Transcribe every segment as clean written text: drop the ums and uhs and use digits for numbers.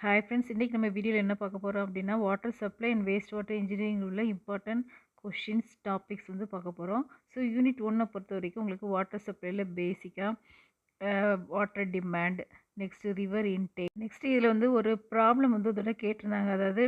Hi friends, இன்றைக்கி நம்ம வீடியோவில் என்ன பார்க்க போகிறோம் அப்படின்னா, water supply and waste water engineering உள்ள இம்பார்ட்டன்ட் கொஷின்ஸ் டாபிக்ஸ் வந்து பார்க்க போகிறோம். ஸோ யூனிட் 1 பொறுத்த வரைக்கும் உங்களுக்கு வாட்டர் சப்ளையில் பேசிக்காக water demand, next river intake, next இதில் வந்து ஒரு ப்ராப்ளம் வந்து இதோட கேட்டிருந்தாங்க. அதாவது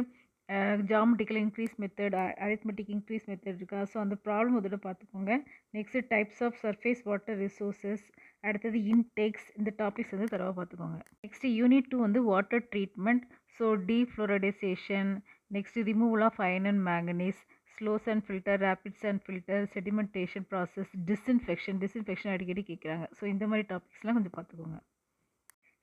geometrical increase method, arithmetic increase method இருக்கா. ஸோ அந்த ப்ராப்ளம் இதோட பார்த்துக்கோங்க. Next types of surface water resources, அடுத்தது இன்டேக்ஸ், இந்த டாபிக்ஸ் வந்து தரவாக பார்த்துக்கோங்க. நெக்ஸ்ட்டு யூனிட் 2 வந்து water treatment, so defluoridation, next removal of iron and manganese, slows and filter, rapids and filter, sedimentation process, disinfection அடிக்கடி கேட்குறாங்க. ஸோ இந்த மாதிரி டாபிக்ஸ்லாம் கொஞ்சம் பார்த்துக்கோங்க.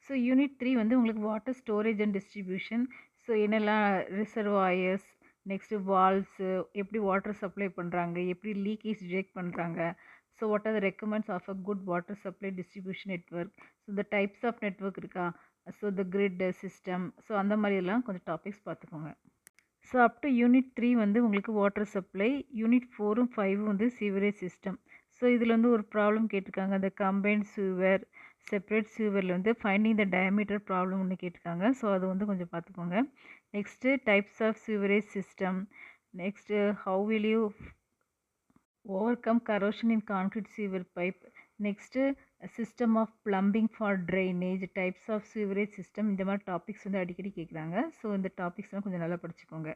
ஸோ யூனிட் 3 வந்து உங்களுக்கு water storage and distribution, so என்னெல்லாம் ரிசர்வாயர்ஸ், நெக்ஸ்ட்டு வால்வ்ஸு, எப்படி வாட்டர் சப்ளை பண்ணுறாங்க, எப்படி லீக்கேஜ் டிடெக்ட் பண்ணுறாங்க, so what are the recommends of a good water supply distribution network, so இந்த டைப்ஸ் ஆஃப் நெட்வொர்க் இருக்கா, so the grid system, so அந்த மாதிரியெல்லாம் கொஞ்சம் டாபிக்ஸ் பார்த்துக்கோங்க. ஸோ அப் டு யூனிட் 3 வந்து உங்களுக்கு வாட்டர் சப்ளை, யூனிட் 4ம் 5ம் வந்து சீவரேஜ் சிஸ்டம். ஸோ இதில் வந்து ஒரு ப்ராப்ளம் கேட்டிருக்காங்க. அந்த கம்பைன்ட் சீவர், செப்பரேட் சீவரில் வந்து ஃபைண்டிங் த டயமீட்டர் ப்ராப்ளம் ஒன்று கேட்டிருக்காங்க. ஸோ அது வந்து கொஞ்சம் பார்த்துக்கோங்க. Next types of sewerage system, next how will you overcome corrosion in concrete sewer pipe, next system of plumbing for drainage, types of sewerage system, இந்த மாதிரி topics வந்து அடிக்கடி கேட்குறாங்க. ஸோ இந்த டாபிக்ஸ்லாம் கொஞ்சம் நல்லா படிச்சுக்கோங்க.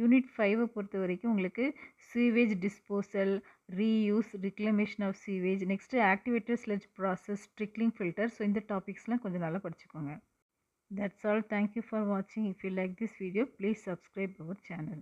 யூனிட் 5 பொறுத்த வரைக்கும் உங்களுக்கு sewage disposal, reuse, reclamation of sewage, next activated sludge process, trickling filter, so இந்த டாபிக்ஸ்லாம் கொஞ்சம் நல்லா படிச்சுக்கோங்க. That's all. Thank you for watching. If you like this video, please subscribe our channel.